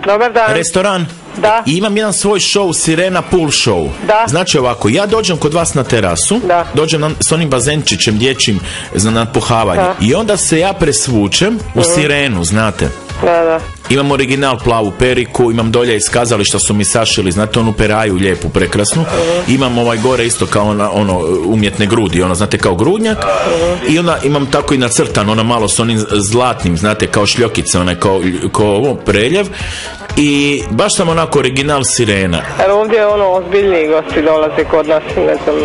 Dobar dan. Restoran? Da. I imam jedan svoj show, Sirena Pool Show. Da. Znači ovako, ja dođem kod vas na terasu, Da. dođem s onim bazenčićem dječjim za napuhavanje. Da. I onda se ja presvučem u sirenu, znate. Da. Imam original plavu periku, imam dolje iz kazališta su mi sašili, znate onu peraju lijepu, prekrasnu. Imam ovaj gore isto kao ono umjetne grudi, ono znate kao grudnjak. I onda imam tako i nacrtan, ona malo s onim zlatnim, znate kao šljokice, onaj kao ovo preljev. I baš sam onako original sirena. Jer ovdje ozbiljniji gosti dolaze kod nas, ne znam.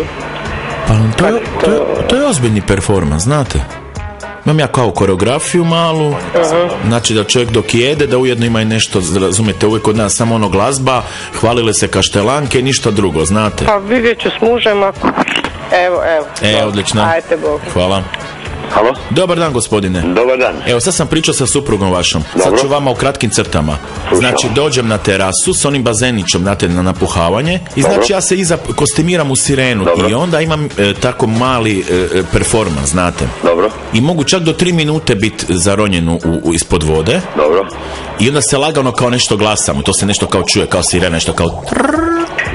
Pa to je ozbiljni performans, znate. Imam ja kao koreografiju malu, znači da čovjek dok jede, da ujedno ima i nešto, razumijete, uvijek kod nas samo glazba, hvalile se kaštelanke i ništa drugo, znate. Pa vidjet ću s mužem ako... Evo. Odlično. Ajde, Bog. Hvala. Halo? Dobar dan, gospodine. Dobar dan. Evo, sad sam pričao sa suprugom vašom. Dobro. Sad ću vama u kratkim crtama. Znači, dođem na terasu s onim bazenićem, znate, na napuhavanje. I znači, ja se iza kostimiram u sirenu. Dobro. I onda imam tako mali performans, znate. Dobro. I mogu čak do 3 minute biti zaronjen ispod vode. Dobro. I onda se lagano kao nešto glasamo. To se nešto kao čuje, kao sirena, nešto kao...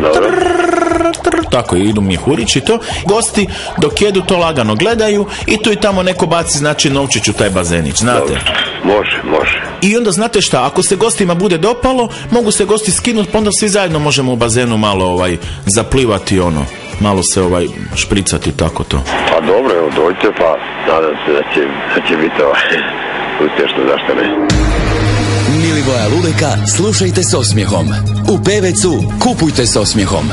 Dobro. Tako, idu mi hurići to. Gosti dok jedu to lagano gledaju i tu i tamo neko baci, znači, novčić u taj bazenić, znate. Dobro. Može. I onda znate šta, ako se gostima bude dopalo, mogu se gosti skinuti, pa onda svi zajedno možemo u bazenu malo zaplivati, malo se špricati, tako to. Pa dobro, evo dođite, pa nadam se da će biti uspješno, zašto ne. Milivoja Luleka slušajte s osmijehom. U Pevecu kupujte s osmijehom.